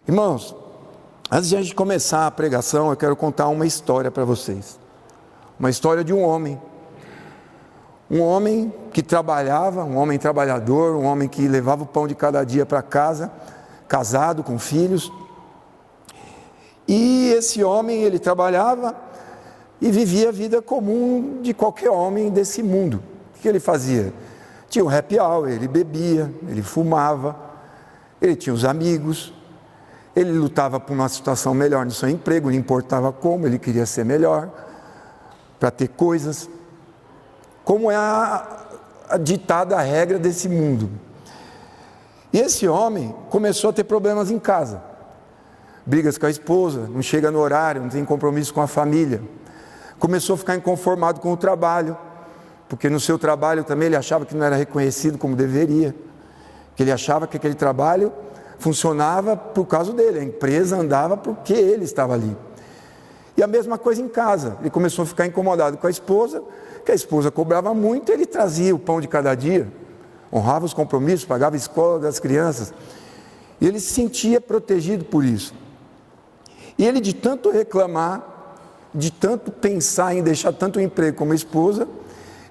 Irmãos, antes de a gente começar a pregação, eu quero contar uma história para vocês. Uma história de um homem que trabalhava, um homem trabalhador, um homem que levava o pão de cada dia para casa, casado, com filhos. E esse homem, ele trabalhava e vivia a vida comum de qualquer homem desse mundo. O que ele fazia? Tinha um happy hour, ele bebia, ele fumava, ele tinha os amigos, ele lutava por uma situação melhor no seu emprego, não importava como, ele queria ser melhor, para ter coisas, como é a ditada regra desse mundo. E esse homem começou a ter problemas em casa, brigas com a esposa, não chega no horário, não tem compromisso com a família, começou a ficar inconformado com o trabalho, porque no seu trabalho também ele achava que não era reconhecido como deveria, que ele achava que aquele trabalho funcionava por causa dele, a empresa andava porque ele estava ali. E a mesma coisa em casa, ele começou a ficar incomodado com a esposa, que a esposa cobrava muito, ele trazia o pão de cada dia, honrava os compromissos, pagava a escola das crianças, e ele se sentia protegido por isso. E ele, de tanto reclamar, de tanto pensar em deixar tanto o emprego como a esposa,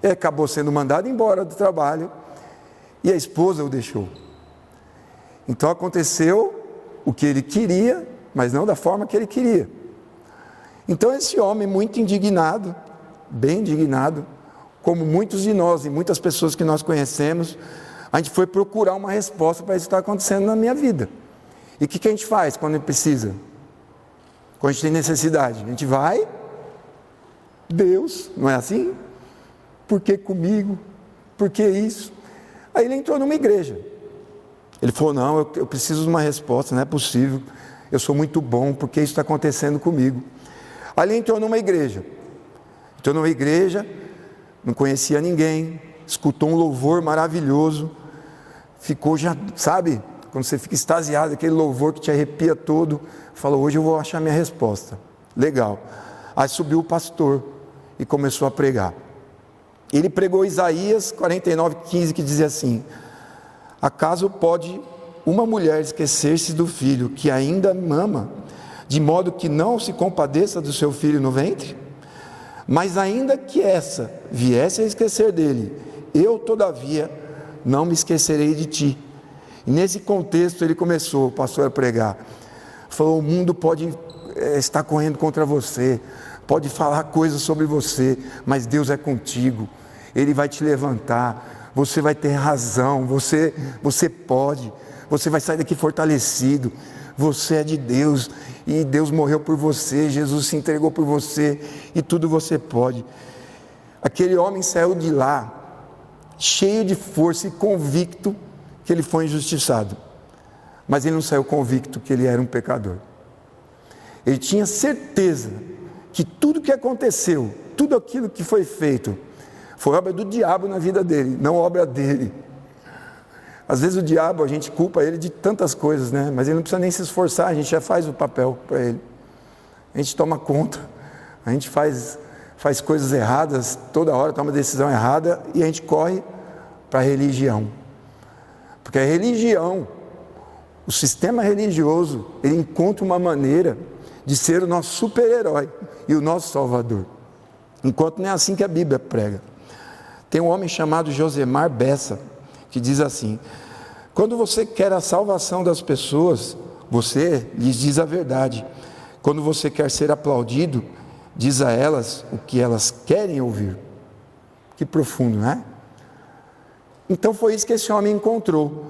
ele acabou sendo mandado embora do trabalho, e a esposa o deixou. Então aconteceu o que ele queria, mas não da forma que ele queria. Então esse homem, muito indignado, bem indignado, como muitos de nós e muitas pessoas que nós conhecemos, a gente foi procurar uma resposta para isso que está acontecendo na minha vida. E o que a gente faz quando a gente precisa? Quando a gente tem necessidade? A gente vai, Deus, não é assim? Por que comigo? Por que isso? Aí ele entrou numa igreja. Ele falou, não, eu preciso de uma resposta, não é possível, eu sou muito bom, porque isso está acontecendo comigo. Aí ele entrou numa igreja, não conhecia ninguém, escutou um louvor maravilhoso, ficou já, sabe, quando você fica extasiado, aquele louvor que te arrepia todo, falou, hoje eu vou achar minha resposta, legal. Aí subiu o pastor e começou a pregar. Ele pregou Isaías 49:15, que dizia assim, acaso pode uma mulher esquecer-se do filho que ainda mama, de modo que não se compadeça do seu filho no ventre? Mas ainda que essa viesse a esquecer dele, eu todavia não me esquecerei de ti. E nesse contexto ele começou, o pastor, a pregar. Falou, o mundo pode estar correndo contra você, pode falar coisas sobre você, mas Deus é contigo, Ele vai te levantar, você vai ter razão, você pode, você vai sair daqui fortalecido, você é de Deus, e Deus morreu por você, Jesus se entregou por você, e tudo você pode. Aquele homem saiu de lá, cheio de força e convicto que ele foi injustiçado, mas ele não saiu convicto que ele era um pecador. Ele tinha certeza que tudo que aconteceu, tudo aquilo que foi feito, foi obra do diabo na vida dele, não obra dele. Às vezes o diabo, a gente culpa ele de tantas coisas, né? Mas ele não precisa nem se esforçar, a gente já faz o papel para ele. A gente toma conta, a gente faz coisas erradas, toda hora toma decisão errada e a gente corre para a religião. Porque a religião, o sistema religioso, ele encontra uma maneira de ser o nosso super-herói e o nosso salvador. Enquanto não é assim que a Bíblia prega. Tem um homem chamado Josemar Bessa, que diz assim, quando você quer a salvação das pessoas, você lhes diz a verdade. Quando você quer ser aplaudido, diz a elas o que elas querem ouvir. Que profundo, não é? Então foi isso que esse homem encontrou.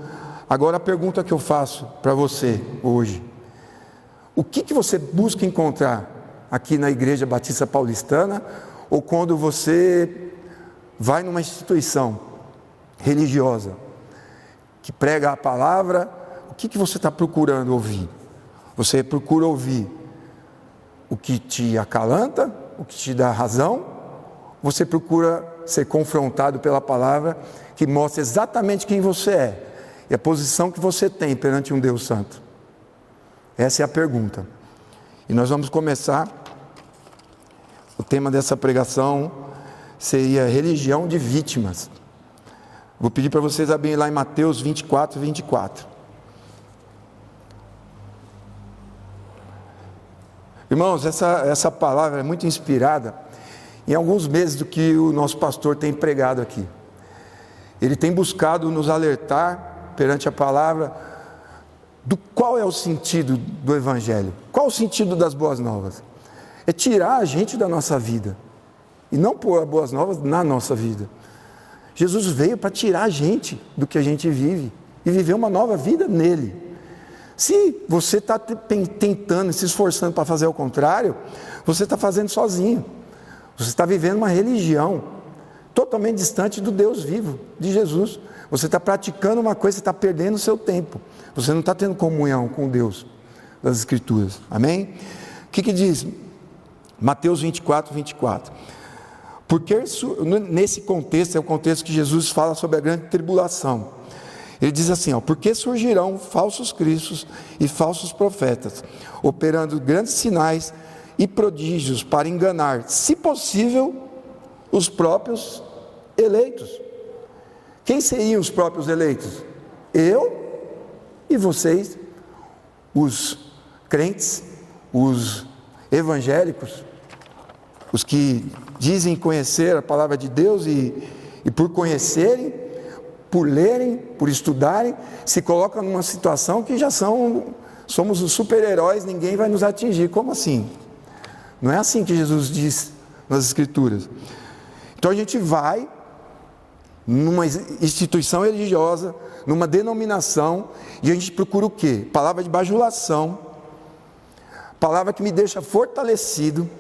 Agora a pergunta que eu faço para você hoje, o que você busca encontrar aqui na Igreja Batista Paulistana, ou quando você vai numa instituição religiosa que prega a palavra, o que você está procurando ouvir? Você procura ouvir o que te acalanta, o que te dá razão? Você procura ser confrontado pela palavra que mostra exatamente quem você é e a posição que você tem perante um Deus santo? Essa é a pergunta. E nós vamos começar. O tema dessa pregação seria religião de vítimas. Vou pedir para vocês abrirem lá em Mateus 24:24. Irmãos, essa palavra é muito inspirada em alguns meses do que o nosso pastor tem pregado aqui. Ele tem buscado nos alertar perante a palavra do qual é o sentido do Evangelho, qual é o sentido das boas novas. É tirar a gente da nossa vida e não pôr as boas novas na nossa vida. Jesus veio para tirar a gente do que a gente vive e viver uma nova vida nele. Se você está tentando, se esforçando para fazer o contrário, você está fazendo sozinho. Você está vivendo uma religião totalmente distante do Deus vivo, de Jesus. Você está praticando uma coisa, você está perdendo o seu tempo. Você não está tendo comunhão com Deus das Escrituras. Amém? O que diz Mateus 24, 24? Porque nesse contexto, é o contexto que Jesus fala sobre a grande tribulação. Ele diz assim, porque surgirão falsos cristos e falsos profetas, operando grandes sinais e prodígios para enganar, se possível, os próprios eleitos. Quem seriam os próprios eleitos? Eu e vocês, os crentes, os evangélicos, os que dizem conhecer a palavra de Deus e por conhecerem, por lerem, por estudarem, se colocam numa situação que já somos os super-heróis, ninguém vai nos atingir. Como assim? Não é assim que Jesus diz nas Escrituras. Então a gente vai numa instituição religiosa, numa denominação, e a gente procura o quê? Palavra de bajulação, palavra que me deixa fortalecido,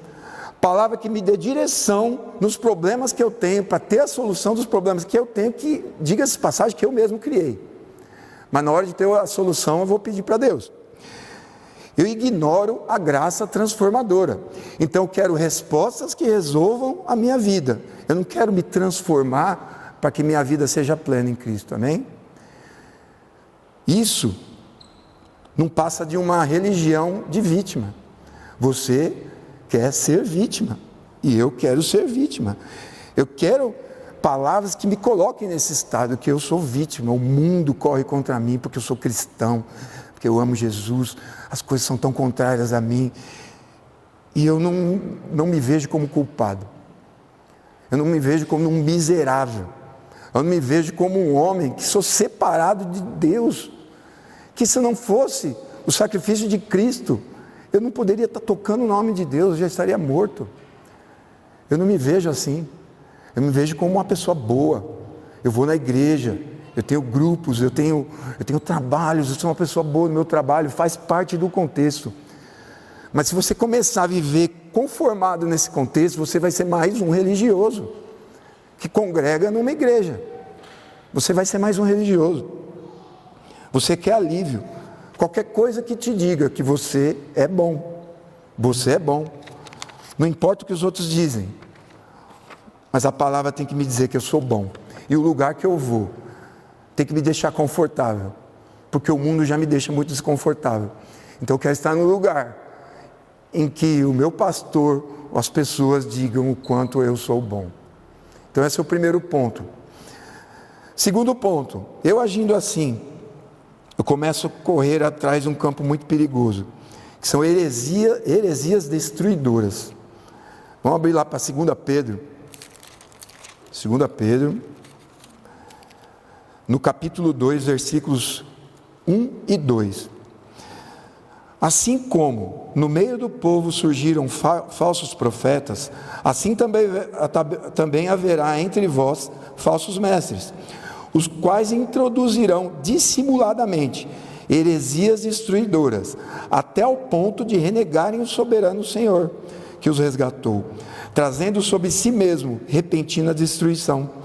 palavra que me dê direção nos problemas que eu tenho, para ter a solução dos problemas que eu tenho, que, diga-se passagem, que eu mesmo criei. Mas na hora de ter a solução, eu vou pedir para Deus. Eu ignoro a graça transformadora. Então eu quero respostas que resolvam a minha vida. Eu não quero me transformar para que minha vida seja plena em Cristo. Amém? Isso não passa de uma religião de vítima. Você quer ser vítima e eu quero ser vítima. Eu quero palavras que me coloquem nesse estado que eu sou vítima. O mundo corre contra mim porque eu sou cristão, porque eu amo Jesus. As coisas são tão contrárias a mim e eu não me vejo como culpado. Eu não me vejo como um miserável. Eu não me vejo como um homem que sou separado de Deus. Que se não fosse o sacrifício de Cristo, eu não poderia estar tocando o nome de Deus, eu já estaria morto. Eu não me vejo assim. Eu me vejo como uma pessoa boa. Eu vou na igreja, eu tenho grupos, eu tenho trabalhos, eu sou uma pessoa boa no meu trabalho, faz parte do contexto. Mas se você começar a viver conformado nesse contexto, você vai ser mais um religioso que congrega numa igreja. Você vai ser mais um religioso. Você quer alívio. Qualquer coisa que te diga que você é bom. Você é bom. Não importa o que os outros dizem. Mas a palavra tem que me dizer que eu sou bom. E o lugar que eu vou tem que me deixar confortável. Porque o mundo já me deixa muito desconfortável. Então eu quero estar no lugar em que o meu pastor, ou as pessoas digam o quanto eu sou bom. Então esse é o primeiro ponto. Segundo ponto, eu agindo assim, eu começo a correr atrás de um campo muito perigoso, que são heresias destruidoras. Vamos abrir lá para 2 Pedro. 2 Pedro, no capítulo 2, versículos 1 e 2. Assim como no meio do povo surgiram falsos profetas, assim também haverá entre vós falsos mestres, os quais introduzirão dissimuladamente heresias destruidoras, até ao ponto de renegarem o soberano Senhor, que os resgatou, trazendo sobre si mesmo repentina destruição.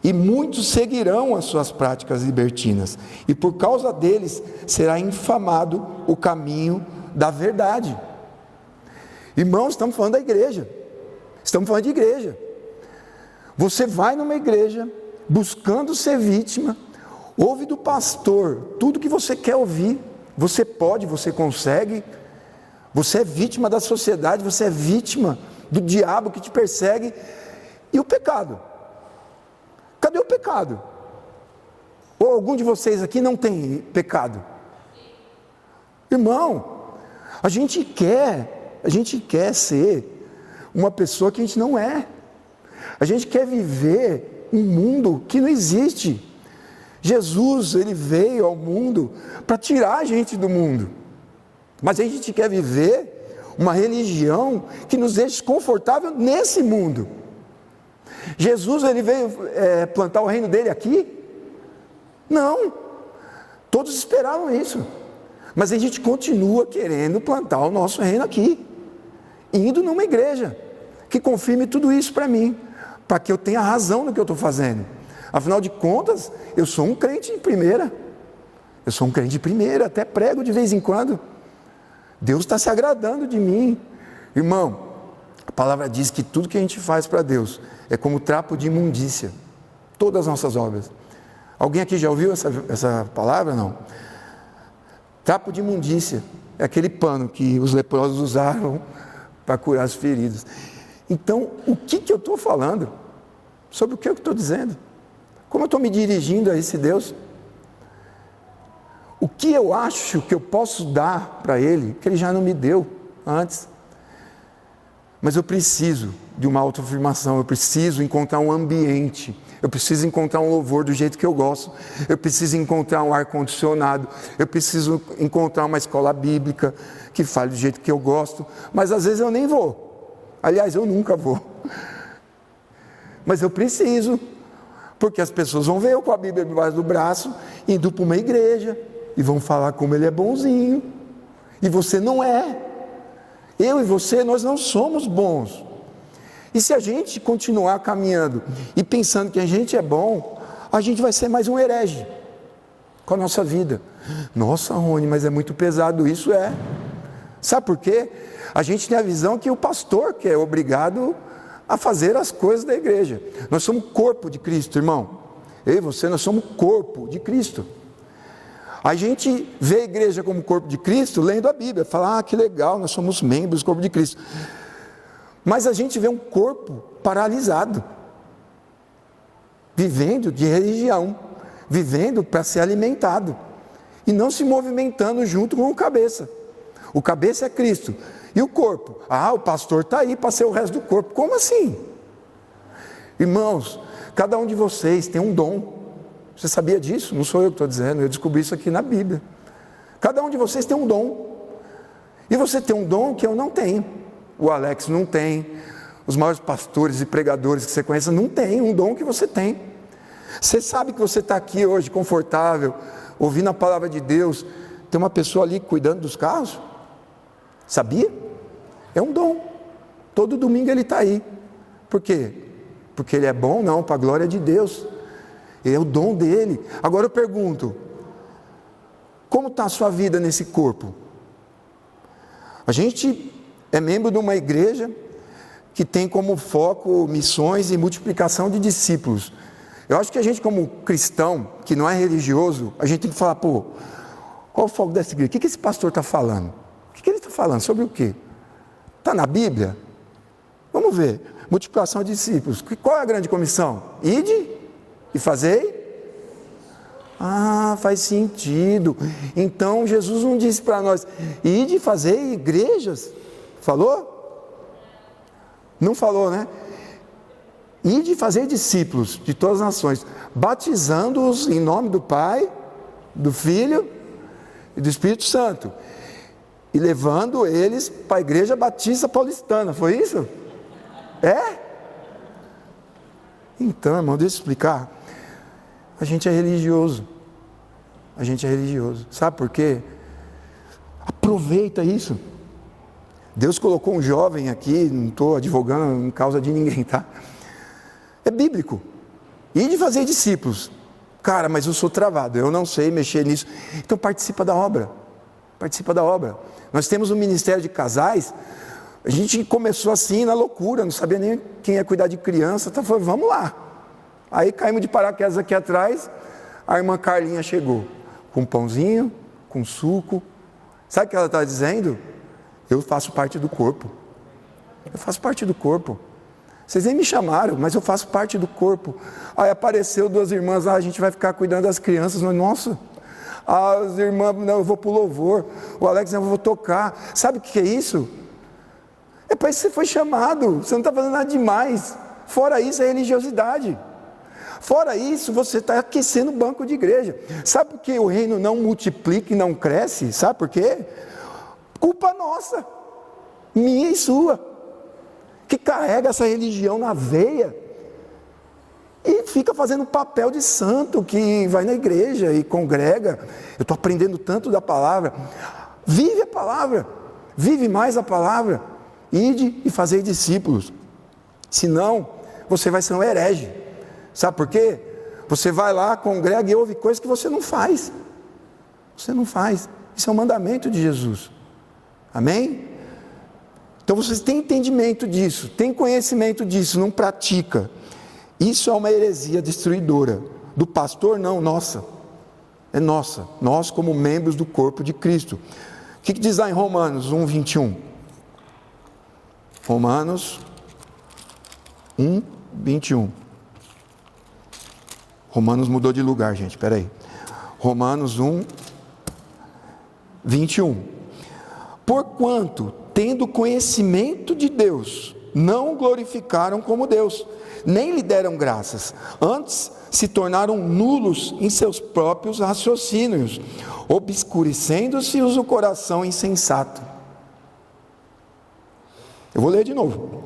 E muitos seguirão as suas práticas libertinas, e por causa deles será infamado o caminho da verdade. Irmãos, estamos falando da igreja, estamos falando de igreja. Você vai numa igreja buscando ser vítima, ouve do pastor tudo que você quer ouvir, você pode, você consegue, você é vítima da sociedade, você é vítima do diabo que te persegue. E o pecado? Cadê o pecado? Ou algum de vocês aqui não tem pecado? Irmão, a gente quer A gente quer ser uma pessoa que a gente não é. A gente quer viver um mundo que não existe. Jesus, ele veio ao mundo para tirar a gente do mundo. Mas a gente quer viver uma religião que nos deixe confortável nesse mundo. Jesus, ele veio plantar o reino dele aqui? Não. Todos esperavam isso. Mas a gente continua querendo plantar o nosso reino aqui, indo numa igreja que confirme tudo isso para mim, para que eu tenha razão no que eu estou fazendo. Afinal de contas, eu sou um crente de primeira. Eu sou um crente de primeira, até prego de vez em quando. Deus está se agradando de mim. Irmão, a palavra diz que tudo que a gente faz para Deus é como trapo de imundícia. Todas as nossas obras. Alguém aqui já ouviu essa palavra? Não. Trapo de imundícia é aquele pano que os leprosos usaram para curar as feridas. Então, o que eu estou falando? Sobre o que eu estou dizendo? Como eu estou me dirigindo a esse Deus? O que eu acho que eu posso dar para Ele, que Ele já não me deu antes? Mas eu preciso de uma autoafirmação, eu preciso encontrar um ambiente, eu preciso encontrar um louvor do jeito que eu gosto, eu preciso encontrar um ar-condicionado, eu preciso encontrar uma escola bíblica que fale do jeito que eu gosto, mas às vezes eu nem vou, aliás, eu nunca vou, mas eu preciso, porque as pessoas vão ver eu com a Bíblia debaixo do braço, indo para uma igreja, e vão falar como ele é bonzinho, e você não é. Eu e você, nós não somos bons. E se a gente continuar caminhando e pensando que a gente é bom, a gente vai ser mais um herege com a nossa vida. Nossa, Rony, mas é muito pesado isso, é. Sabe por quê? A gente tem a visão que o pastor que é obrigado a fazer as coisas da igreja. Nós somos corpo de Cristo, irmão. Eu e você, nós somos corpo de Cristo. A gente vê a igreja como corpo de Cristo lendo a Bíblia, fala, que legal, nós somos membros do corpo de Cristo. Mas a gente vê um corpo paralisado, vivendo de religião, vivendo para ser alimentado, e não se movimentando junto com o cabeça. O cabeça é Cristo, e o corpo? O pastor está aí para ser o resto do corpo. Como assim? Irmãos, cada um de vocês tem um dom. Você sabia disso? Não sou eu que estou dizendo, eu descobri isso aqui na Bíblia. Cada um de vocês tem um dom. E você tem um dom que eu não tenho. O Alex não tem. Os maiores pastores e pregadores que você conhece não têm um dom que você tem. Você sabe que você está aqui hoje confortável, ouvindo a palavra de Deus. Tem uma pessoa ali cuidando dos carros? Sabia? É um dom. Todo domingo ele está aí. Por quê? Porque ele é bom? Não, para a glória de Deus. É o dom dele. Agora eu pergunto, como está a sua vida nesse corpo? A gente é membro de uma igreja que tem como foco missões e multiplicação de discípulos. Eu acho que a gente como cristão, que não é religioso, a gente tem que falar, qual é o foco dessa igreja? O que esse pastor está falando? O que ele está falando? Sobre o quê? Está na Bíblia? Vamos ver. Multiplicação de discípulos. Qual é a grande comissão? Ide e fazei? Faz sentido. Então Jesus não disse para nós, ide e fazei igrejas? Falou? Não falou, né? Ide e fazei discípulos de todas as nações, batizando-os em nome do Pai, do Filho e do Espírito Santo, e levando eles para a igreja batista paulistana. Foi isso? É? Então, irmão, deixa eu explicar. A gente é religioso. A gente é religioso. Sabe por quê? Aproveita isso. Deus colocou um jovem aqui, não estou advogando em causa de ninguém, tá? É bíblico. E de fazer discípulos. Cara, mas eu sou travado, eu não sei mexer nisso. Então participa da obra. Participa da obra. Nós temos um ministério de casais. A gente começou assim na loucura, não sabia nem quem ia cuidar de criança. Então falou, vamos lá. Aí caímos de paraquedas aqui atrás, a irmã Carlinha chegou, com um pãozinho, com suco. Sabe o que ela está dizendo? Eu faço parte do corpo. Eu faço parte do corpo. Vocês nem me chamaram, mas eu faço parte do corpo. Aí apareceu duas irmãs, a gente vai ficar cuidando das crianças. Nossa, as irmãs, não, eu vou para o louvor. O Alex, não, eu vou tocar. Sabe o que é isso? É para isso que você foi chamado. Você não está fazendo nada demais. Fora isso é religiosidade. Fora isso, você está aquecendo o banco de igreja. Sabe por que o reino não multiplica e não cresce? Sabe por quê? Culpa nossa, minha e sua, que carrega essa religião na veia e fica fazendo papel de santo, que vai na igreja e congrega. Eu estou aprendendo tanto da palavra. Vive a palavra, vive mais a palavra. Ide e fazei discípulos. Senão, você vai ser um herege. Sabe por quê? Você vai lá, congrega e ouve coisas que você não faz. Você não faz. Isso é um mandamento de Jesus. Amém? Então vocês têm entendimento disso, têm conhecimento disso, não pratica. Isso é uma heresia destruidora. Do pastor não, nossa. É nossa. Nós como membros do corpo de Cristo. O que diz lá em Romanos 1, 21? Romanos 1, 21. Romanos mudou de lugar, gente, espera aí. Romanos 1, 21. Porquanto, tendo conhecimento de Deus, não o glorificaram como Deus, nem lhe deram graças, antes se tornaram nulos em seus próprios raciocínios, obscurecendo-se-os o coração insensato. Eu vou ler de novo.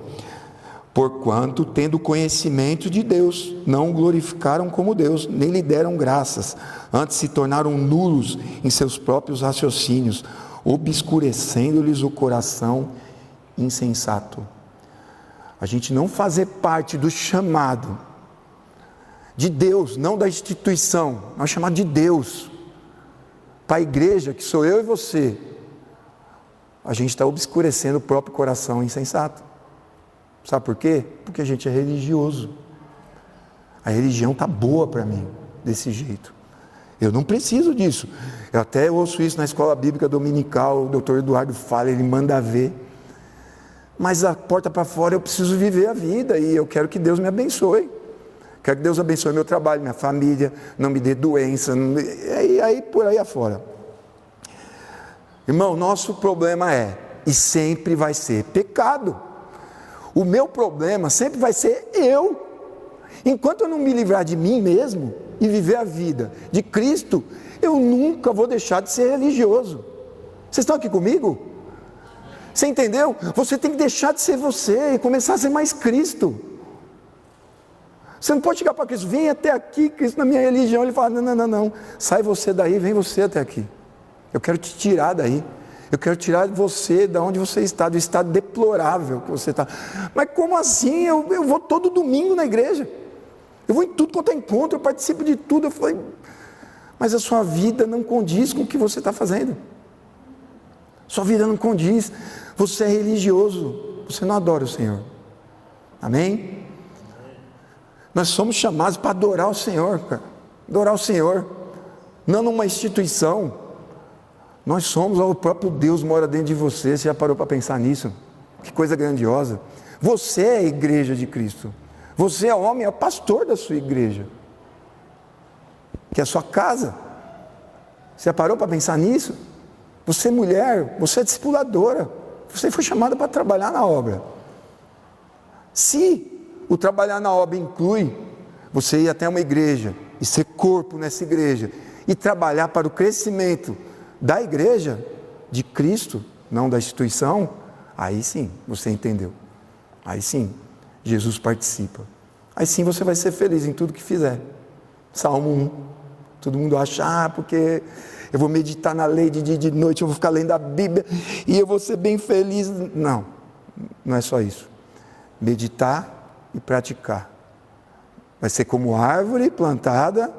Porquanto, tendo conhecimento de Deus, não o glorificaram como Deus, nem lhe deram graças, antes se tornaram nulos em seus próprios raciocínios, obscurecendo-lhes o coração insensato. A gente não fazer parte do chamado de Deus, não da instituição, nós chamamos de Deus, para a igreja, que sou eu e você, a gente está obscurecendo o próprio coração insensato. Sabe por quê? Porque a gente é religioso. A religião está boa para mim, desse jeito. Eu não preciso disso. Eu até ouço isso na escola bíblica dominical, o doutor Eduardo fala, ele manda ver. Mas a porta para fora eu preciso viver a vida e eu quero que Deus me abençoe. Quero que Deus abençoe meu trabalho, minha família, não me dê doença, e aí por aí afora. Irmão, nosso problema é, e sempre vai ser, pecado. O meu problema sempre vai ser eu. Enquanto eu não me livrar de mim mesmo e viver a vida de Cristo, eu nunca vou deixar de ser religioso. Vocês estão aqui comigo? Você entendeu? Você tem que deixar de ser você e começar a ser mais Cristo. Você não pode chegar para Cristo, vem até aqui, Cristo, na minha religião. Ele fala, não, sai você daí, vem você até aqui. Eu quero te tirar daí. Eu quero tirar você da onde você está, do estado deplorável que você está. Mas como assim? Eu vou todo domingo na igreja. Eu vou em tudo quanto é encontro, eu participo de tudo. Eu falei, mas a sua vida não condiz com o que você está fazendo. Sua vida não condiz. Você é religioso. Você não adora o Senhor. Amém? Nós somos chamados para adorar o Senhor, cara. Adorar o Senhor. Não numa instituição. Nós somos, o próprio Deus mora dentro de você. Você já parou para pensar nisso? Que coisa grandiosa. Você é a igreja de Cristo. Você é homem, é o pastor da sua igreja, que é a sua casa. Você já parou para pensar nisso? Você é mulher, você é discipuladora. Você foi chamada para trabalhar na obra. Se o trabalhar na obra inclui você ir até uma igreja e ser corpo nessa igreja e trabalhar para o crescimento da igreja de Cristo, não da instituição, aí sim, você entendeu. Aí sim, Jesus participa. Aí sim você vai ser feliz em tudo que fizer. Salmo 1. Todo mundo acha, porque eu vou meditar na lei de dia e de noite, eu vou ficar lendo a Bíblia e eu vou ser bem feliz. Não, não é só isso. Meditar e praticar. Vai ser como árvore plantada.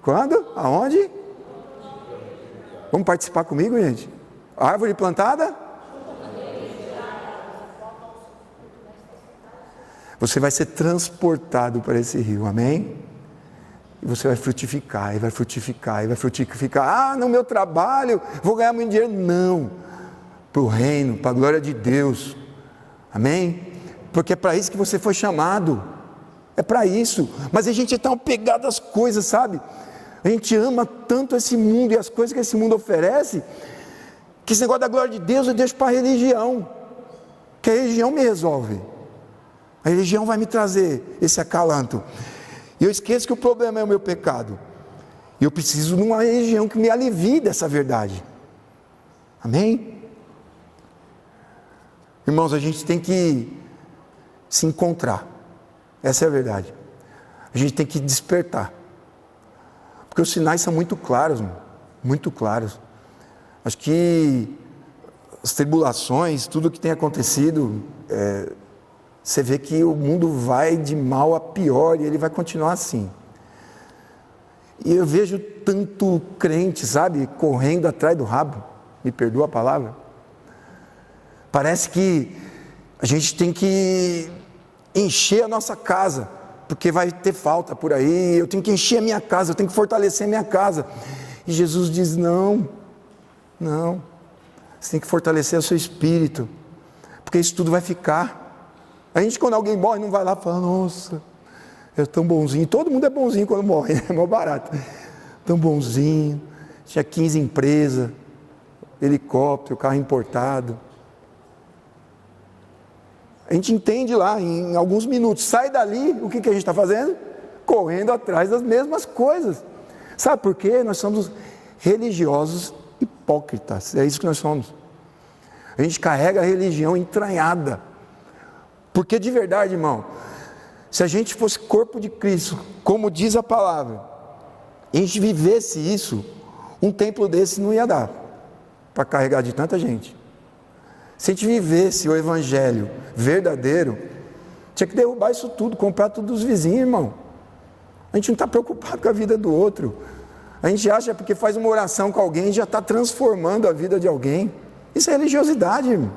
Quando? Aonde? Vamos participar comigo, gente? Árvore plantada? Você vai ser transportado para esse rio, amém? E você vai frutificar, e vai frutificar, e vai frutificar. Ah, no meu trabalho, vou ganhar muito dinheiro. Não, para o reino, para a glória de Deus, amém? Porque é para isso que você foi chamado, é para isso. Mas a gente é tão apegado às coisas, sabe? A gente ama tanto esse mundo e as coisas que esse mundo oferece, que esse negócio da glória de Deus eu deixo para a religião. Porque a religião me resolve. A religião vai me trazer esse acalanto. E eu esqueço que o problema é o meu pecado. E eu preciso de uma religião que me alivie dessa verdade. Amém? Irmãos, a gente tem que se encontrar. Essa é a verdade. A gente tem que despertar. Porque os sinais são muito claros, muito claros. Acho que as tribulações, tudo que tem acontecido, você vê que o mundo vai de mal a pior e ele vai continuar assim. E eu vejo tanto crente, sabe, correndo atrás do rabo, me perdoa a palavra. Parece que a gente tem que encher a nossa casa, porque vai ter falta por aí, eu tenho que encher a minha casa, eu tenho que fortalecer a minha casa. E Jesus diz, não, você tem que fortalecer o seu espírito, porque isso tudo vai ficar. A gente, quando alguém morre, não vai lá e fala, nossa, é tão bonzinho. Todo mundo é bonzinho quando morre, né? É mó barato. Tão bonzinho, tinha 15 empresas, helicóptero, carro importado. A gente entende lá em alguns minutos, sai dali, o que a gente está fazendo? Correndo atrás das mesmas coisas. Sabe por quê? Nós somos religiosos hipócritas, é isso que nós somos. A gente carrega a religião entranhada. Porque de verdade, irmão, se a gente fosse corpo de Cristo, como diz a palavra, e a gente vivesse isso, um templo desse não ia dar para carregar de tanta gente. Se a gente vivesse o evangelho verdadeiro, tinha que derrubar isso tudo, comprar tudo dos vizinhos, irmão. A gente não está preocupado com a vida do outro. A gente acha porque faz uma oração com alguém, já está transformando a vida de alguém. Isso é religiosidade, irmão.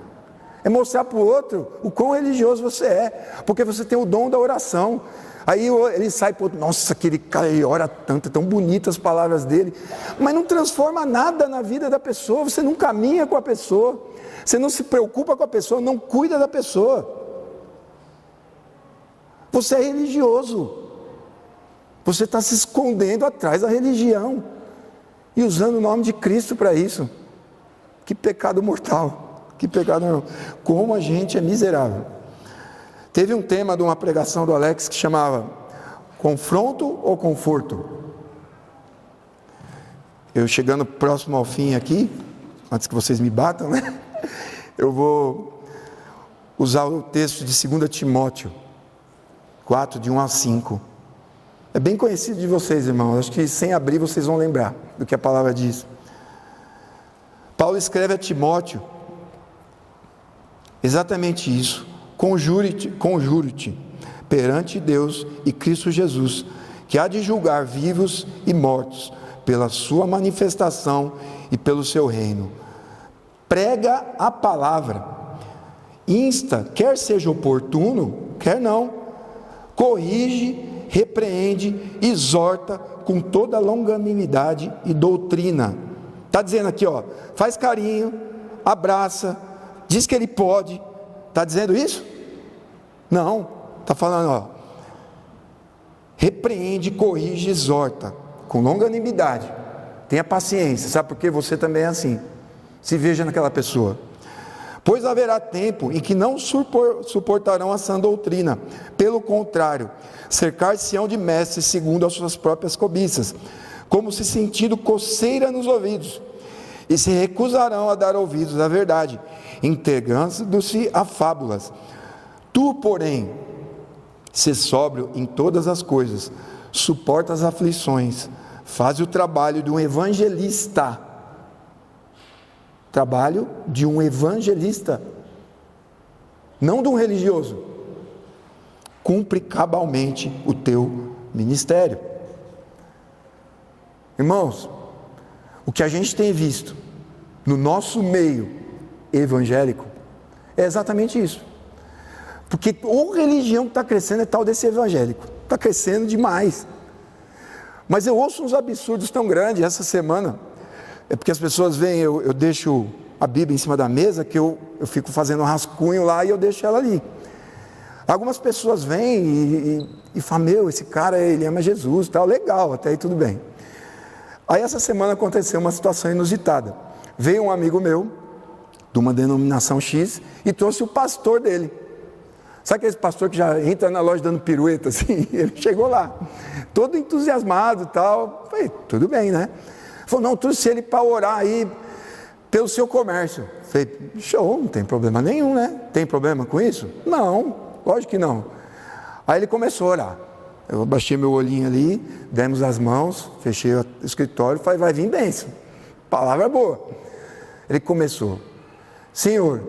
É mostrar para o outro o quão religioso você é, porque você tem o dom da oração. Aí ele sai para o outro, nossa, aquele cara, ele ora tanto, tão bonitas as palavras dele, mas não transforma nada na vida da pessoa, você não caminha com a pessoa, você não se preocupa com a pessoa, não cuida da pessoa. Você é religioso, você está se escondendo atrás da religião e usando o nome de Cristo para isso. Que pecado mortal, que pecado não. Como a gente é miserável. Teve um tema de uma pregação do Alex que chamava confronto ou conforto? Eu chegando próximo ao fim aqui, antes que vocês me batam, né? Eu vou usar o texto de 2 Timóteo 4, de 1 a 5. É bem conhecido de vocês, irmãos. Acho que sem abrir vocês vão lembrar do que a palavra diz. Paulo escreve a Timóteo exatamente isso. Conjure-te perante Deus e Cristo Jesus, que há de julgar vivos e mortos pela sua manifestação e pelo seu reino. Prega a palavra, insta, quer seja oportuno, quer não, corrige, repreende, exorta com toda longanimidade e doutrina. Está dizendo aqui, ó, faz carinho, abraça, diz que ele pode. Está dizendo isso? Não, está falando, ó, repreende, corrige, exorta, com longanimidade, tenha paciência, sabe por quê? Você também é assim, se veja naquela pessoa. Pois haverá tempo em que não suportarão a sã doutrina, pelo contrário, cercar-se-ão de mestres segundo as suas próprias cobiças, como se sentindo coceira nos ouvidos, e se recusarão a dar ouvidos à verdade, entregando-se a fábulas. Tu, porém, se sóbrio em todas as coisas, suporta as aflições, faz o trabalho de um evangelista. Trabalho de um evangelista, não de um religioso. Cumpre cabalmente o teu ministério. Irmãos, o que a gente tem visto no nosso meio evangélico é exatamente isso. Porque a religião que está crescendo é tal desse evangélico. Está crescendo demais. Mas eu ouço uns absurdos tão grandes essa semana. É porque as pessoas veem, eu deixo a Bíblia em cima da mesa, que eu fico fazendo um rascunho lá e eu deixo ela ali. Algumas pessoas vêm e falam, meu, esse cara, ele ama Jesus, tal, legal, até aí tudo bem. Aí essa semana aconteceu uma situação inusitada. Veio um amigo meu, de uma denominação X, e trouxe o pastor dele. Sabe aquele pastor que já entra na loja dando pirueta assim? Ele chegou lá, todo entusiasmado e tal. Falei, tudo bem, né? Falou, não, trouxe ele para orar aí pelo seu comércio. Falei, show, não tem problema nenhum, né? Tem problema com isso? Não, lógico que não. Aí ele começou a orar. Eu baixei meu olhinho ali, demos as mãos, fechei o escritório, falei, vai vir bênção. Palavra boa. Ele começou, Senhor,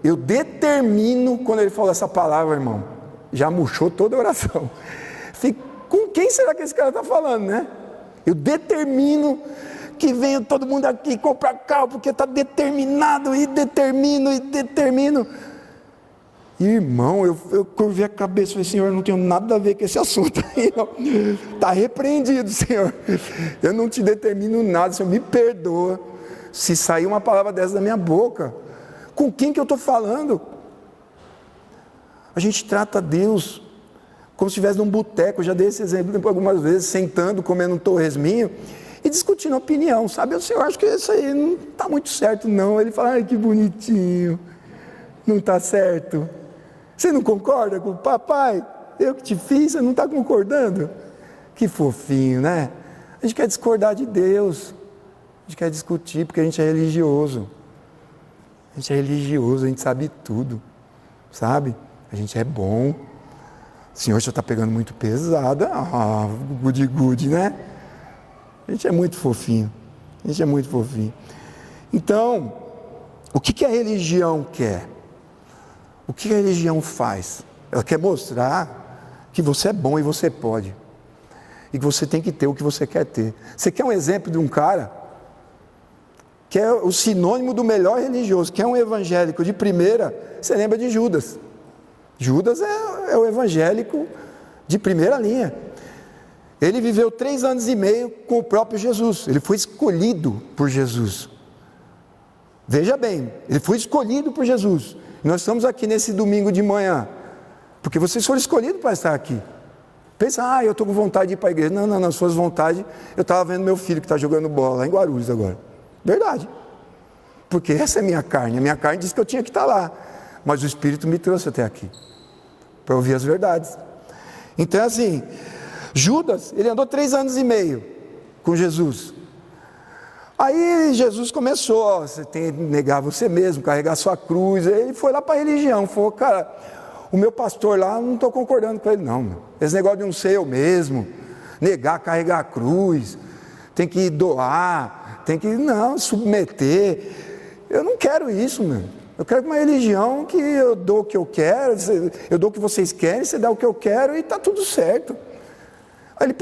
eu determino, quando ele falou essa palavra, irmão, já murchou toda a oração. Falei, com quem será que esse cara está falando, né? Eu determino que venha todo mundo aqui comprar carro, porque está determinado, e determino. Irmão, eu curvei a cabeça e falei, Senhor, eu não tenho nada a ver com esse assunto aí, não. Está repreendido, Senhor. Eu não te determino nada, Senhor, me perdoa. Se sair uma palavra dessa da minha boca, com quem que eu estou falando? A gente trata Deus como se estivesse num boteco, já dei esse exemplo algumas vezes, sentando, comendo um torresminho e discutindo opinião, sabe? Eu acho que isso aí não está muito certo não. Ele fala, ai que bonitinho, não está certo. Você não concorda com o papai? Eu que te fiz, você não está concordando? Que fofinho, né? A gente quer discordar de Deus, a gente quer discutir porque a gente é religioso. A gente é religioso, a gente sabe tudo, sabe? A gente é bom. O Senhor já está pegando muito pesada. Ah, good, né? A gente é muito fofinho. A gente é muito fofinho. Então, o que a religião quer? O que a religião faz? Ela quer mostrar que você é bom e você pode. E que você tem que ter o que você quer ter. Você quer um exemplo de um cara que é o sinônimo do melhor religioso, que é um evangélico de primeira? Você lembra de Judas? Judas é o evangélico de primeira linha. Ele viveu 3 anos e meio com o próprio Jesus. Ele foi escolhido por Jesus. Veja bem, ele foi escolhido por Jesus. Nós estamos aqui nesse domingo de manhã porque vocês foram escolhidos para estar aqui. Pensa, eu estou com vontade de ir para a igreja. Não, se fosse vontade, eu estava vendo meu filho que está jogando bola lá em Guarulhos agora. Verdade, porque essa é a minha carne disse que eu tinha que estar lá, mas o Espírito me trouxe até aqui, para ouvir as verdades. Então assim, Judas, ele andou 3 anos e meio com Jesus, aí Jesus começou, você tem que negar você mesmo, carregar sua cruz, ele foi lá para a religião, falou, cara, o meu pastor lá, não estou concordando com ele não, esse negócio de não ser eu mesmo, negar, carregar a cruz, tem que doar, tem que, submeter. Eu não quero isso, eu quero uma religião que eu dou o que eu quero, eu dou o que vocês querem, você dá o que eu quero e está tudo certo. Aí ele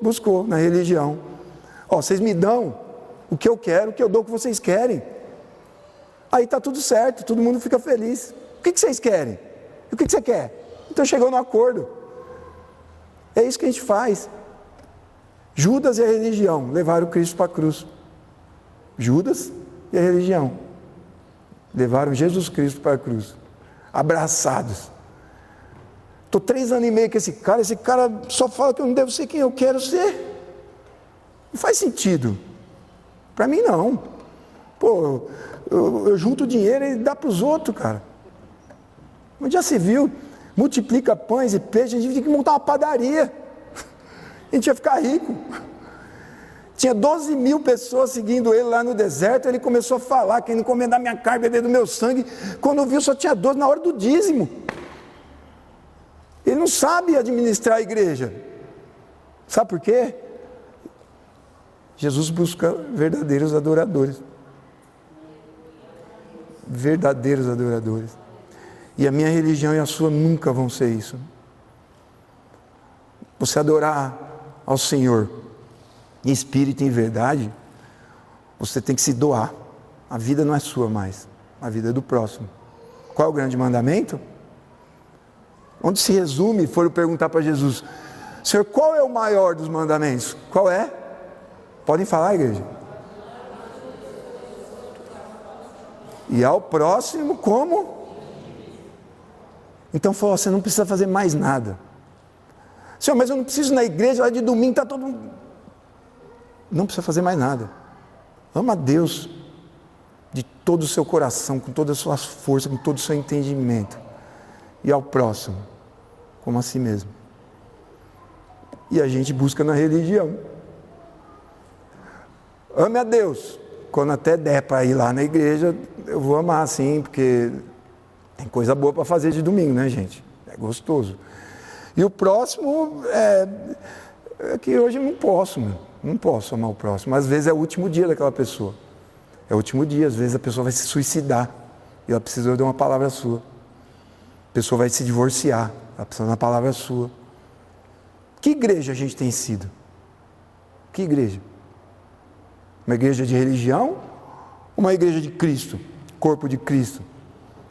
buscou na religião. Vocês me dão o que eu quero, o que eu dou o que vocês querem. Aí está tudo certo, todo mundo fica feliz. O que vocês querem? E o que você quer? Então chegou no acordo. É isso que a gente faz. Judas e a religião levaram Cristo para a cruz. Judas e a religião levaram Jesus Cristo para a cruz, abraçados. Estou 3 anos e meio com esse cara só fala que eu não devo ser quem eu quero ser. Não faz sentido. Para mim não. Pô, eu junto dinheiro e dá para os outros, cara. Onde já se viu? Multiplica pães e peixes, a gente tem que montar uma padaria. A gente ia ficar rico. Tinha 12 mil pessoas seguindo ele lá no deserto. Ele começou a falar: quem não comer da minha carne, beber do meu sangue. Quando viu, só tinha 12 na hora do dízimo. Ele não sabe administrar a igreja. Sabe por quê? Jesus busca verdadeiros adoradores. Verdadeiros adoradores. E a minha religião e a sua nunca vão ser isso. Você adorar ao Senhor em espírito e em verdade, você tem que se doar. A vida não é sua mais, a vida é do próximo. Qual é o grande mandamento? Onde se resume, foram perguntar para Jesus: Senhor, qual é o maior dos mandamentos? Qual é? Podem falar, igreja. E ao próximo como? Então falou: você não precisa fazer mais nada. Senhor, mas eu não preciso ir na igreja, lá de domingo está todo mundo. Não precisa fazer mais nada. Ama a Deus de todo o seu coração, com todas as suas forças, com todo o seu entendimento. E ao próximo, como a si mesmo. E a gente busca na religião. Ame a Deus. Quando até der para ir lá na igreja, eu vou amar sim, porque tem coisa boa para fazer de domingo, né, gente? É gostoso. E o próximo é que hoje eu não posso, meu. Não posso amar o próximo. Às vezes é o último dia daquela pessoa. É o último dia, às vezes a pessoa vai se suicidar e ela precisa de uma palavra sua. A pessoa vai se divorciar, ela precisa de uma palavra sua. Que igreja a gente tem sido? Que igreja? Uma igreja de religião ou uma igreja de Cristo, corpo de Cristo,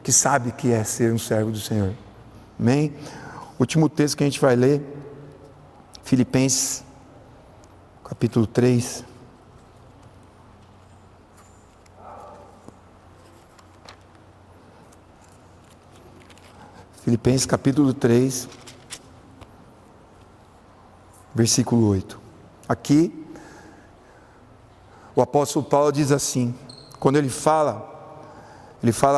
que sabe que é ser um servo do Senhor? Amém? O último texto que a gente vai ler, Filipenses, capítulo 3. Filipenses capítulo 3, versículo 8. Aqui, o apóstolo Paulo diz assim, quando ele fala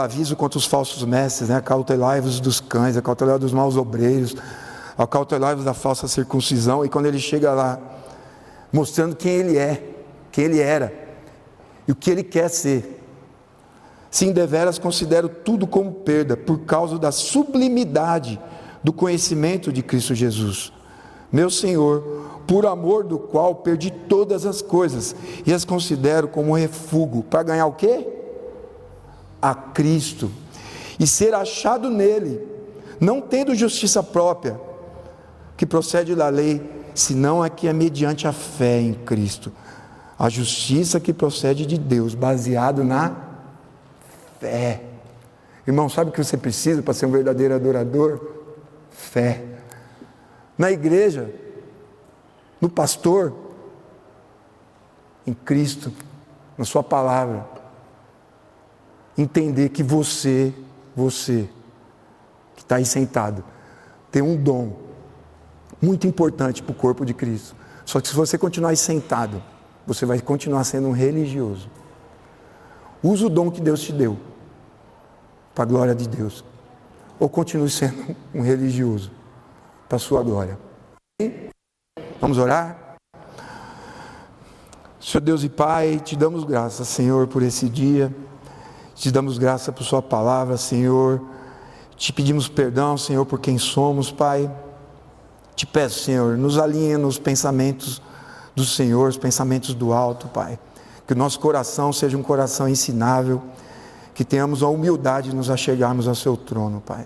aviso contra os falsos mestres, né? Acautelai-vos dos cães, acautelai-vos dos maus obreiros, acautelai-vos da falsa circuncisão, e quando ele chega lá, mostrando quem ele é, quem ele era, e o que ele quer ser. Sim, deveras considero tudo como perda, por causa da sublimidade do conhecimento de Cristo Jesus, meu Senhor, por amor do qual perdi todas as coisas, e as considero como refúgio, para ganhar o quê? A Cristo, e ser achado nele, não tendo justiça própria, que procede da lei, senão a que é mediante a fé em Cristo, a justiça que procede de Deus, baseado na fé. Irmão, sabe o que você precisa para ser um verdadeiro adorador? Fé. Na igreja, no pastor, em Cristo, na sua palavra. Entender que você que está aí sentado, tem um dom muito importante para o corpo de Cristo. Só que se você continuar aí sentado, você vai continuar sendo um religioso. Use o dom que Deus te deu para a glória de Deus, ou continue sendo um religioso para a sua glória. Vamos orar? Senhor Deus e Pai, te damos graças, Senhor, por esse dia, te damos graças por sua palavra, Senhor, te pedimos perdão, Senhor, por quem somos, Pai. Te peço, Senhor, nos alinha nos pensamentos do Senhor, os pensamentos do alto, Pai. Que o nosso coração seja um coração ensinável, que tenhamos a humildade de nos achegarmos ao seu trono, Pai.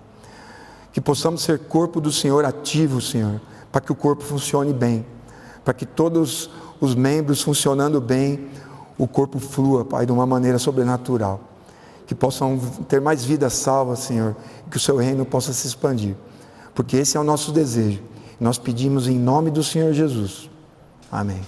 Que possamos ser corpo do Senhor ativo, Senhor, para que o corpo funcione bem, para que todos os membros funcionando bem, o corpo flua, Pai, de uma maneira sobrenatural. Que possam ter mais vidas salvas, Senhor, que o seu reino possa se expandir, porque esse é o nosso desejo. Nós pedimos em nome do Senhor Jesus. Amém.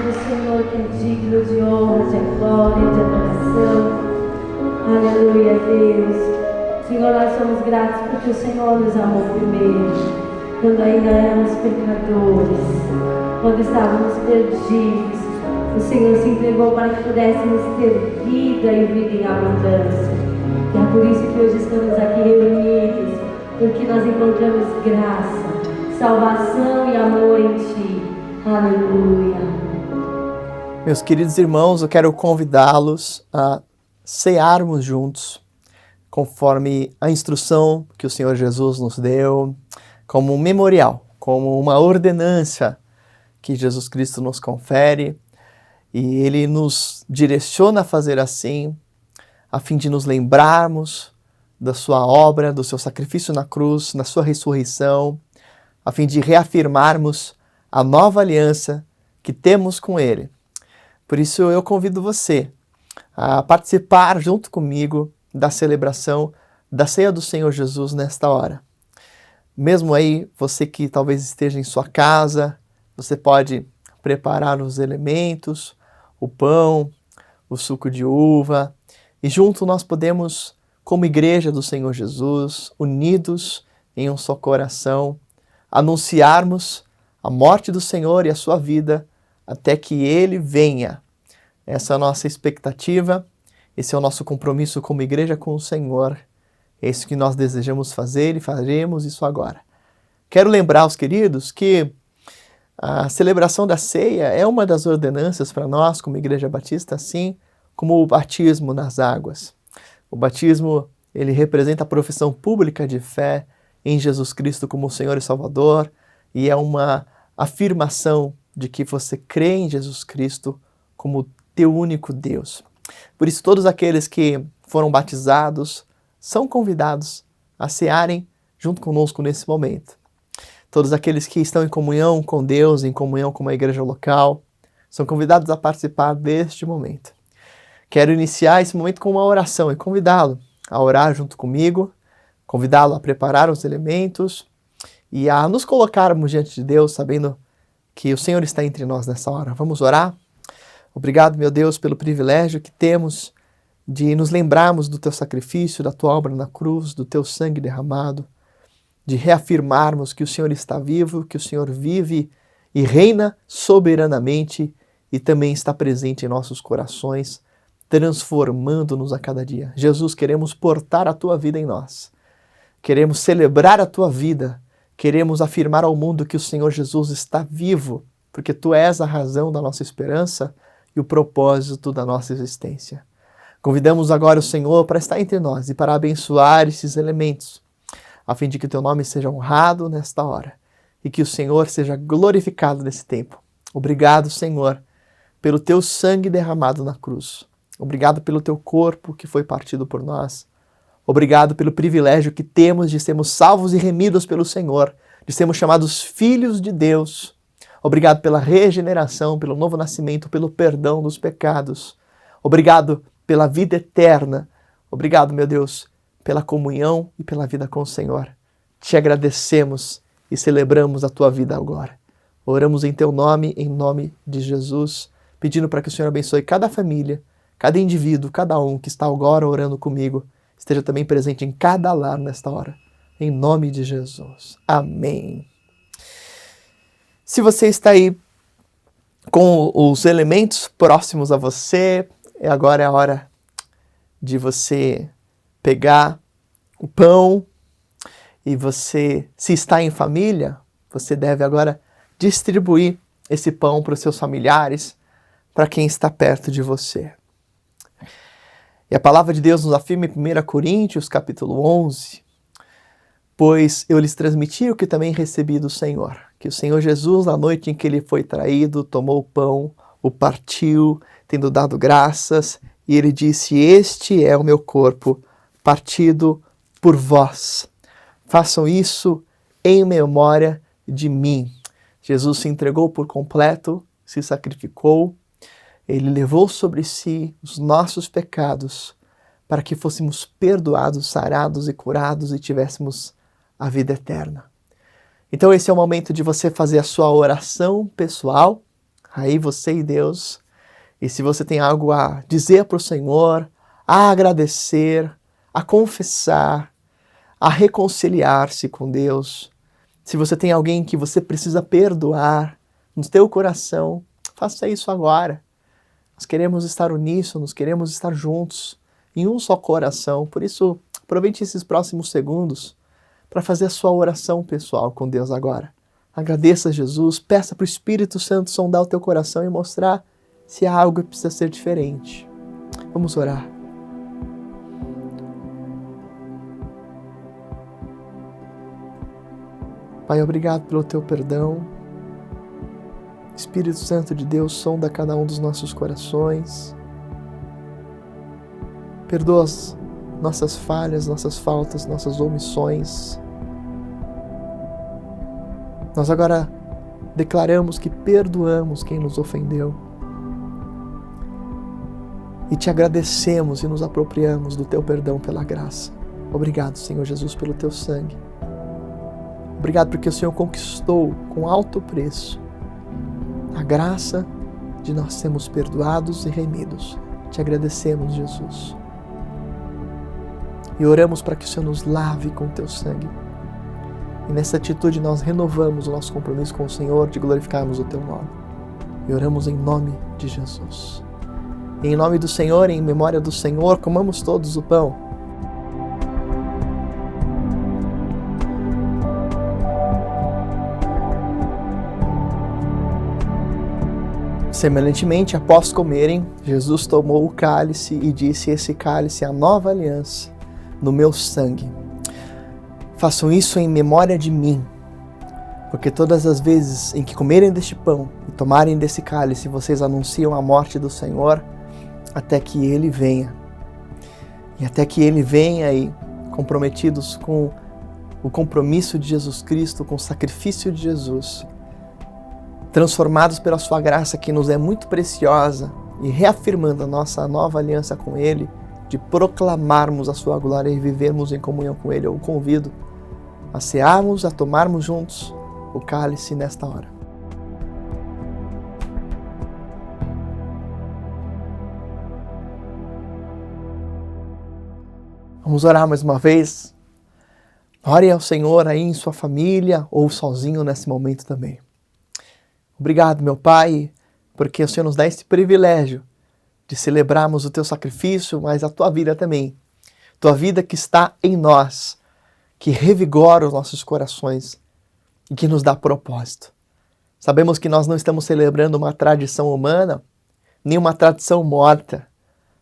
do Senhor que é digno de honra, de glória, de adoração. Aleluia, Deus. Senhor, nós somos gratos porque o Senhor nos amou primeiro, quando ainda éramos pecadores, quando estávamos perdidos. O Senhor se entregou para que pudéssemos ter vida e vida em abundância. E é por isso que hoje estamos aqui reunidos, porque nós encontramos graça, salvação e amor em Ti. Aleluia. Meus queridos irmãos, eu quero convidá-los a cearmos juntos, conforme a instrução que o Senhor Jesus nos deu, como um memorial, como uma ordenança que Jesus Cristo nos confere, e Ele nos direciona a fazer assim, a fim de nos lembrarmos da sua obra, do seu sacrifício na cruz, na sua ressurreição, a fim de reafirmarmos a nova aliança que temos com Ele. Por isso eu convido você a participar junto comigo da celebração da ceia do Senhor Jesus nesta hora. Mesmo aí, você que talvez esteja em sua casa, você pode preparar os elementos, o pão, o suco de uva, e junto nós podemos, como igreja do Senhor Jesus, unidos em um só coração, anunciarmos a morte do Senhor e a sua vida até que Ele venha. Essa é a nossa expectativa, esse é o nosso compromisso como igreja com o Senhor. É isso que nós desejamos fazer e faremos isso agora. Quero lembrar os queridos que a celebração da ceia é uma das ordenanças para nós como Igreja Batista, assim como o batismo nas águas. O batismo, ele representa a profissão pública de fé em Jesus Cristo como Senhor e Salvador, e é uma afirmação de que você crê em Jesus Cristo como teu único Deus. Por isso, todos aqueles que foram batizados são convidados a cearem junto conosco nesse momento. Todos aqueles que estão em comunhão com Deus, em comunhão com uma igreja local, são convidados a participar deste momento. Quero iniciar esse momento com uma oração e convidá-lo a orar junto comigo, convidá-lo a preparar os elementos e a nos colocarmos diante de Deus, sabendo que o Senhor está entre nós nessa hora. Vamos orar? Obrigado, meu Deus, pelo privilégio que temos de nos lembrarmos do teu sacrifício, da tua obra na cruz, do teu sangue derramado, de reafirmarmos que o Senhor está vivo, que o Senhor vive e reina soberanamente e também está presente em nossos corações, transformando-nos a cada dia. Jesus, queremos portar a tua vida em nós. Queremos celebrar a tua vida. Queremos afirmar ao mundo que o Senhor Jesus está vivo, porque tu és a razão da nossa esperança e o propósito da nossa existência. Convidamos agora o Senhor para estar entre nós e para abençoar esses elementos, a fim de que o teu nome seja honrado nesta hora e que o Senhor seja glorificado nesse tempo. Obrigado, Senhor, pelo teu sangue derramado na cruz. Obrigado pelo teu corpo que foi partido por nós. Obrigado pelo privilégio que temos de sermos salvos e remidos pelo Senhor, de sermos chamados filhos de Deus. Obrigado pela regeneração, pelo novo nascimento, pelo perdão dos pecados. Obrigado pela vida eterna. Obrigado, meu Deus, pela comunhão e pela vida com o Senhor. Te agradecemos e celebramos a tua vida agora. Oramos em teu nome, em nome de Jesus, pedindo para que o Senhor abençoe cada família, cada indivíduo, cada um que está agora orando comigo, esteja também presente em cada lar nesta hora. Em nome de Jesus. Amém. Se você está aí com os elementos próximos a você, agora é a hora de você pegar o pão e você, se está em família, você deve agora distribuir esse pão para os seus familiares, para quem está perto de você. E a palavra de Deus nos afirma em 1 Coríntios, capítulo 11, pois eu lhes transmiti o que também recebi do Senhor, que o Senhor Jesus, na noite em que ele foi traído, tomou o pão, o partiu, tendo dado graças, e ele disse: este é o meu corpo, partido por vós. Façam isso em memória de mim. Jesus se entregou por completo, se sacrificou, ele levou sobre si os nossos pecados para que fôssemos perdoados, sarados e curados e tivéssemos a vida eterna. Então esse é o momento de você fazer a sua oração pessoal, Aí você e Deus. E se você tem algo a dizer para o Senhor, a agradecer, a confessar, a reconciliar-se com Deus, se você tem alguém que você precisa perdoar no teu coração, faça isso agora. Nós queremos estar uníssonos, queremos estar juntos, em um só coração. Por isso, aproveite esses próximos segundos para fazer a sua oração pessoal com Deus agora. Agradeça a Jesus, peça para o Espírito Santo sondar o teu coração e mostrar se há algo que precisa ser diferente. Vamos orar. Pai, obrigado pelo teu perdão. Espírito Santo de Deus, sonda cada um dos nossos corações. Perdoa as nossas falhas, nossas faltas, nossas omissões. Nós agora declaramos que perdoamos quem nos ofendeu. E te agradecemos e nos apropriamos do teu perdão pela graça. Obrigado, Senhor Jesus, pelo teu sangue. Obrigado porque o Senhor conquistou com alto preço a graça de nós sermos perdoados e remidos. Te agradecemos, Jesus. E oramos para que o Senhor nos lave com o teu sangue. E nessa atitude nós renovamos o nosso compromisso com o Senhor de glorificarmos o teu nome. E oramos em nome de Jesus. E em nome do Senhor, em memória do Senhor, comamos todos o pão. Semelhantemente, após comerem, Jesus tomou o cálice e disse: esse cálice é a nova aliança no meu sangue. Façam isso em memória de mim, porque todas as vezes em que comerem deste pão e tomarem desse cálice, vocês anunciam a morte do Senhor até que Ele venha. E até que Ele venha e comprometidos com o compromisso de Jesus Cristo, com o sacrifício de Jesus, transformados pela sua graça que nos é muito preciosa e reafirmando a nossa nova aliança com Ele, de proclamarmos a sua glória e vivermos em comunhão com Ele, eu o convido a cearmos, a tomarmos juntos o cálice nesta hora. Vamos orar mais uma vez. Ore ao Senhor aí em sua família ou sozinho nesse momento também. Obrigado, meu Pai, porque o Senhor nos dá esse privilégio de celebrarmos o teu sacrifício, mas a tua vida também. Tua vida que está em nós, que revigora os nossos corações e que nos dá propósito. Sabemos que nós não estamos celebrando uma tradição humana, nem uma tradição morta,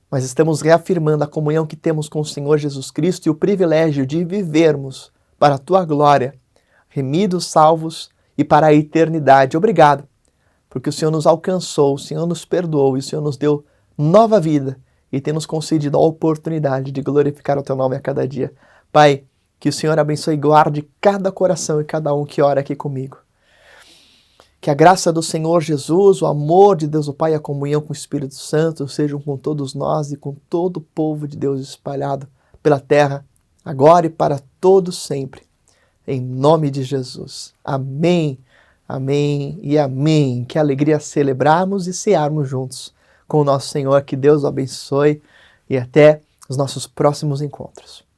mas estamos reafirmando a comunhão que temos com o Senhor Jesus Cristo e o privilégio de vivermos para a tua glória, remidos, salvos e para a eternidade. Obrigado, porque o Senhor nos alcançou, o Senhor nos perdoou e o Senhor nos deu nova vida e tem nos concedido a oportunidade de glorificar o teu nome a cada dia. Pai, que o Senhor abençoe e guarde cada coração e cada um que ora aqui comigo. Que a graça do Senhor Jesus, o amor de Deus o Pai e a comunhão com o Espírito Santo sejam com todos nós e com todo o povo de Deus espalhado pela terra, agora e para todos sempre. Em nome de Jesus. Amém, amém e amém. Que alegria celebrarmos e cearmos juntos com o nosso Senhor. Que Deus o abençoe e até os nossos próximos encontros.